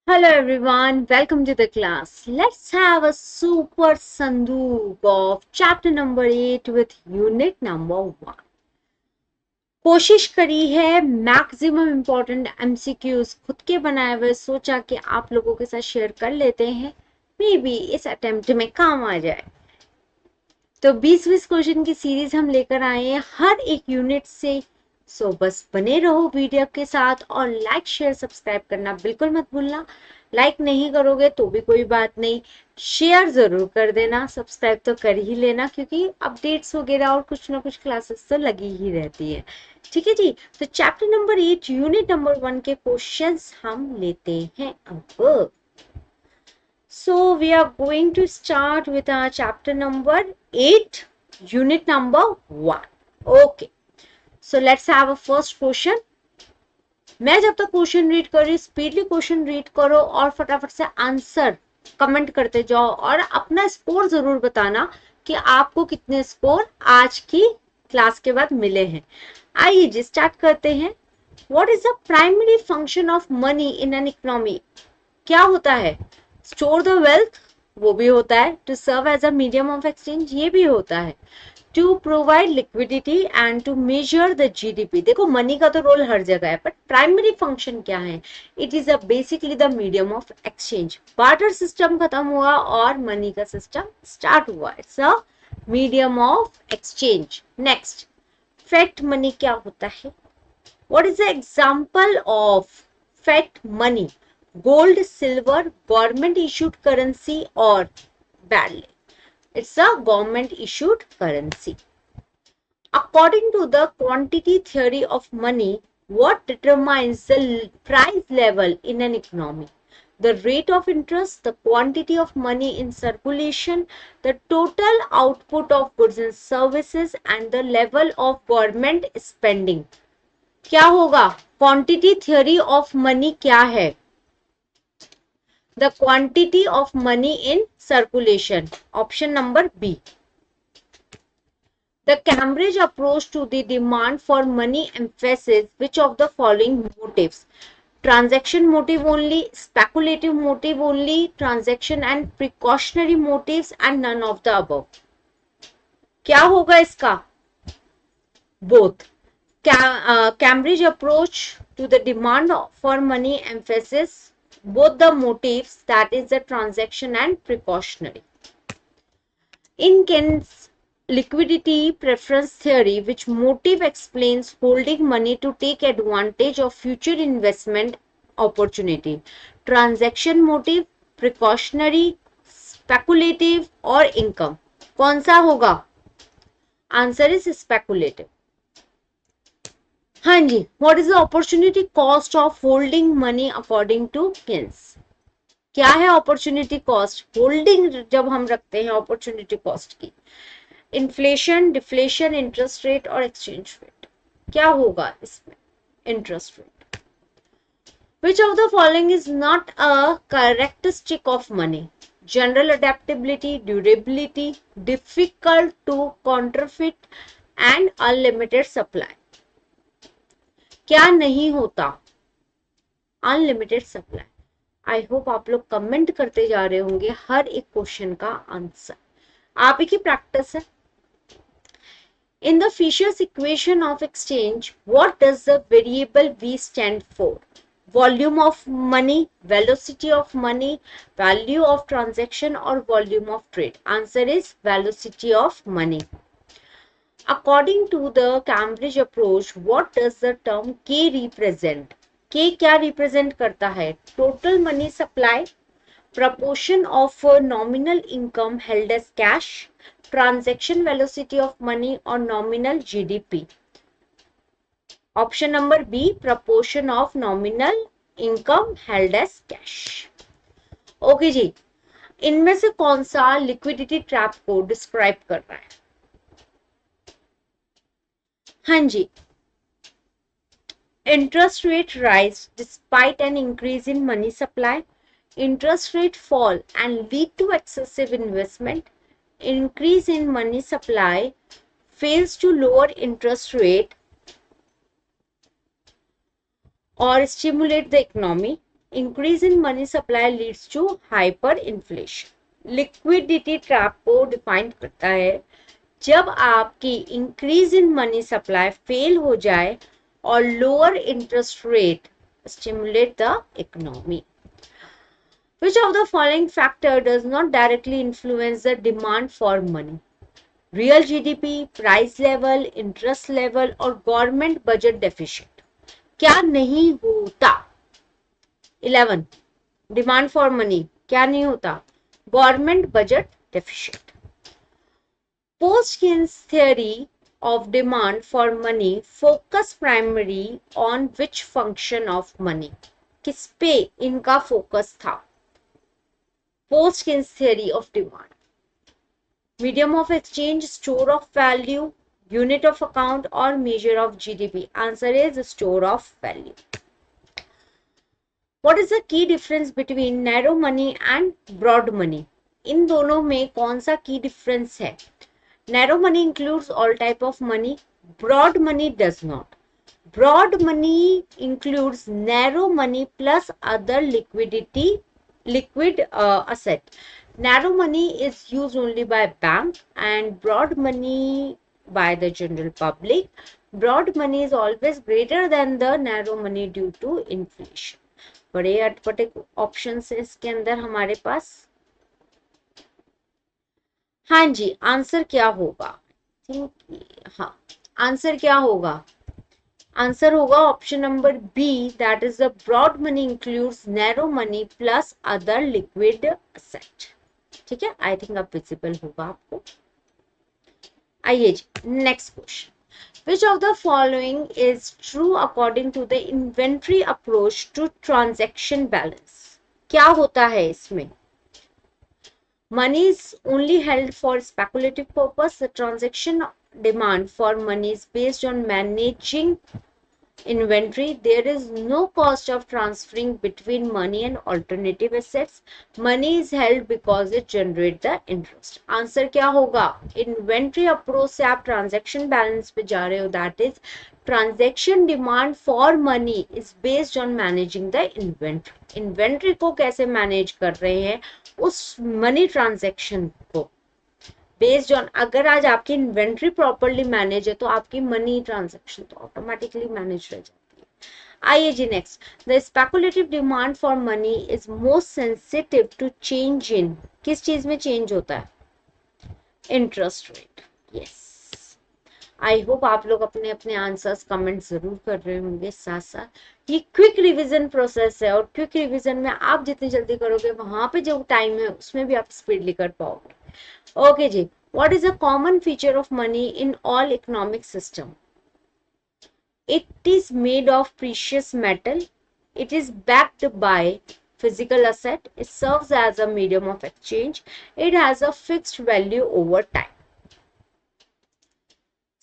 Hello everyone, welcome to the class. Let's have a super sandook of chapter number 8 with unit number 1. कोशिश करी है maximum important MCQs खुद के बनाए हुए सोचा कि आप लोगों के साथ शेयर कर लेते हैं, मे बी इस अटेम्प्ट में काम आ जाए। तो 20-20 क्वेश्चन की सीरीज हम लेकर आए हैं हर एक यूनिट से। सो बस बने रहो वीडियो के साथ और लाइक शेयर सब्सक्राइब करना बिल्कुल मत भूलना। लाइक नहीं करोगे तो भी कोई बात नहीं, शेयर जरूर कर देना, सब्सक्राइब तो कर ही लेना क्योंकि अपडेट्स वगैरह और कुछ ना कुछ क्लासेस तो लगी ही रहती है। ठीक है जी। तो चैप्टर नंबर 8 यूनिट नंबर 1 के क्वेश्चंस हम लेते हैं अब। So we are going to start with our chapter number 8, unit number 1. Okay. So let's have a first question. मैं जब तक क्वेश्चन रीड कर रही हूँ स्पीडली क्वेश्चन रीड करो और फटाफट से आंसर कमेंट करते जाओ और अपना स्कोर जरूर बताना कि आपको कितने स्कोर आज की क्लास के बाद मिले हैं। आइए जी स्टार्ट करते हैं। What is the primary function of money in an economy? क्या होता है? स्टोर द वेल्थ, वो भी होता है। To serve as a medium of exchange, ये भी होता है। To provide liquidity and to measure the GDP. देखो मनी का तो रोल हर जगह है, बट प्राइमरी फंक्शन क्या है? It is a basically the medium of exchange. Barter system खत्म हुआ और मनी का सिस्टम स्टार्ट हुआ। It's a medium of exchange. Next, fact money क्या होता है? What is the example of fact money? Gold, silver, government issued currency or barely? It's a government issued currency. According to the quantity theory of money, what determines the price level in an economy? The rate of interest, the quantity of money in circulation, the total output of goods and services, and the level of government spending. क्या होगा? Quantity theory of money क्या है? The quantity of money in circulation. Option number B. The Cambridge approach to the demand for money emphasizes which of the following motives? Transaction motive only, speculative motive only, transaction and precautionary motives, and none of the above. क्या होगा इसका? Both. Cambridge approach to the demand for money emphasizes both the motives, that is the transaction and precautionary. In Keynes' liquidity preference theory, which motive explains holding money to take advantage of future investment opportunity? Transaction motive, precautionary, speculative और income? कौन सा होगा? Answer is speculative. हाँ जी, what is the opportunity cost of holding money according to Keynes? क्या है opportunity cost? Holding जब हम रखते हैं अपॉर्चुनिटी कॉस्ट की। इन्फ्लेशन, डिफ्लेशन, इंटरेस्ट रेट और एक्सचेंज रेट। क्या होगा इसमें? Interest rate. Which of the following is not a characteristic of money? General adaptability, durability, difficult to counterfeit and unlimited supply. क्या नहीं होता? Unlimited supply. आई होप आप लोग comment करते जा रहे होंगे हर एक क्वेश्चन का आंसर। आप ही की प्रैक्टिस है। In the Fisher's equation of exchange what does the variable v stand for? Volume of money, velocity of money, value of transaction और volume of trade? Answer is velocity of money. According to the Cambridge approach what does the term k represent? K क्या represent करता है? Total money supply, proportion of nominal income held as cash, transaction velocity of money or nominal GDP? Option number B, proportion of nominal income held as cash. Okay जी, इनमें से कौन सा liquidity trap को describe कर रहा है? हाँ जी, interest rate rise despite an increase in money supply, interest rate fall and lead to excessive investment, increase in money supply fails to lower interest rate or stimulate the economy, increase in money supply leads to hyper inflation. Liquidity trap को define करता है जब आपकी increase in money supply fail हो जाए और lower interest rate stimulate the economy. Which of the following factor does not directly influence the demand for money? Real GDP, price level, interest level और government budget deficit। क्या नहीं होता? 11 demand for money क्या नहीं होता? Government budget deficit. Post Keynes theory of demand for money focus primary on which function of money? किस पे इनका फोकस था? Post Keynes theory of demand, medium of exchange, store of value, unit of account or measure of GDP? Answer is store of value. What is the key difference between narrow money and broad money? इन दोनों में कौन सा की difference है? Narrow money includes all type of money. Broad money does not. Broad money includes narrow money plus other liquid asset. Narrow money is used only by bank and broad money by the general public. Broad money is always greater than the narrow money due to inflation. बड़े अटपटे option है इसके अंदर हमारे पास। हाँ जी, answer क्या होगा? हाँ, answer क्या होगा? आंसर होगा option number B, that is the broad money includes narrow money plus other liquid asset. ठीक है, आई थिंक अब विजिबल होगा आपको। आइए जी, next question. Which of the following is true according to the inventory approach to transaction balance? क्या होता है इसमें? Money is only held for speculative purpose. The transaction demand for money is based on managing inventory. There is no cost of transferring between money and alternative assets. Money is held because it generates the interest. Answer क्या होगा? Inventory approach से आप transaction balance पे जा रहे हो, that is transaction demand for money is based on managing the inventory. Inventory को कैसे मैनेज कर रहे हैं, उस मनी ट्रांजैक्शन को बेस्ड ऑन, अगर आज आपकी इन्वेंट्री प्रॉपरली मैनेज है तो आपकी मनी ट्रांजैक्शन तो ऑटोमेटिकली मैनेज रह जाती है। आइए जी next. The speculative demand for money is most sensitive to change in, किस चीज में चेंज होता है? Interest rate. Yes, I hope आप लोग अपने अपने आंसर्स कमेंट जरूर कर रहे होंगे साथ साथ। ये क्विक रिवीजन प्रोसेस है और क्विक रिवीजन में आप जितनी जल्दी करोगे वहां पे जो टाइम है उसमें भी आप स्पीडली कर पाओगे। Okay ji, what is a common feature of money in all economic system? It is made of precious metal. It is backed by physical asset. It serves as a medium of exchange. It has a fixed value over time.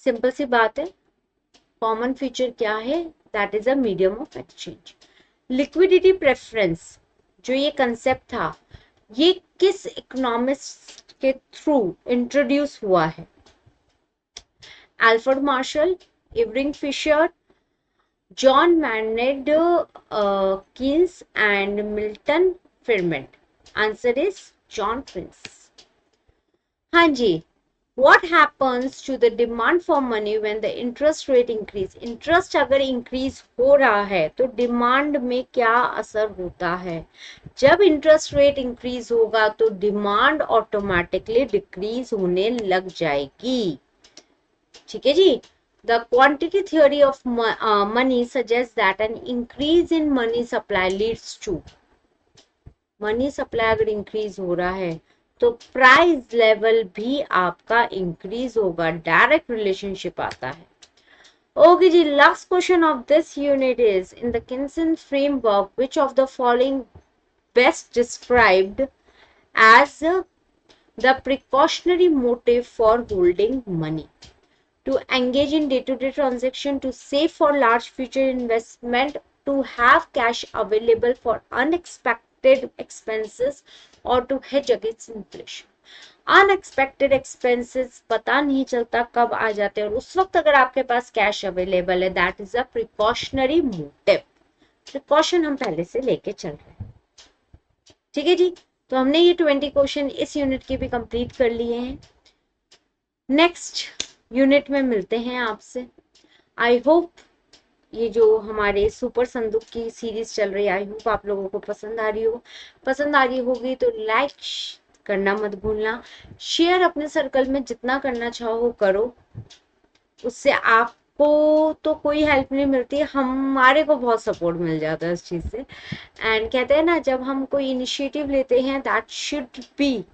Simple सी बात है। Common feature क्या है? That is a medium of exchange. Liquidity preference, जो ये concept था, ये किस economist के थ्रू इंट्रोड्यूस हुआ है? Alfred Marshall, Irving Fisher, John Maynard Keynes and Milton Friedman. Answer is John फ्रिंस। हाँ जी, what happens to the demand for money when the interest rate increase? Interest अगर इंक्रीज हो रहा है तो डिमांड में क्या असर होता है? जब इंटरेस्ट रेट इंक्रीज होगा तो डिमांड ऑटोमेटिकली डिक्रीज होने लग जाएगी। ठीक है जी। The quantity theory of money suggest that an increase in money supply leads to, money supply अगर इंक्रीज हो रहा है तो प्राइस लेवल भी आपका इंक्रीज होगा, डायरेक्ट रिलेशनशिप आता है। ओके जी, last question of this unit is, in the Keynesian framework which of the following best described as the precautionary motive for holding money? To engage in day to day transaction, to save for large future investment, to have cash available for unexpected expenses और to hedge against inflation. Unexpected expenses पता नहीं चलता कब आ जाते हैं और उस वक्त अगर आपके पास कैश अवेलेबल है, that is a precautionary motive. Precaution हम पहले से लेके चल रहे हैं। ठीक है जी, तो हमने ये 20 क्वेश्चन इस यूनिट के भी कंप्लीट कर लिए हैं। नेक्स्ट यूनिट में मिलते हैं आपसे। आई होप ये जो हमारे सुपर संदूक की सीरीज चल रही है, आई होप आप लोगों को पसंद आ रही हो। पसंद आ रही होगी तो लाइक करना मत भूलना, शेयर अपने सर्कल में जितना करना चाहो करो। उससे आपको तो कोई हेल्प नहीं मिलती, हमारे को बहुत सपोर्ट मिल जाता है इस चीज से। एंड कहते हैं ना, जब हम कोई इनिशिएटिव लेते हैं that should be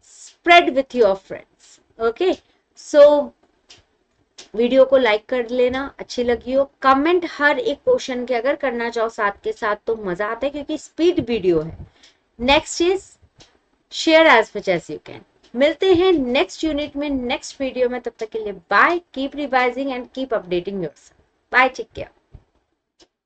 spread with your friends. Okay, so video को लाइक कर लेना अच्छी लगी हो। कमेंट हर एक क्वेश्चन के अगर करना चाहो साथ के साथ तो मजा आता है, क्योंकि स्पीड वीडियो है। Next is share as much as you can. मिलते हैं नेक्स्ट यूनिट में, नेक्स्ट वीडियो में। तब तक के लिए bye, keep revising and keep updating yourself. Bye, take care.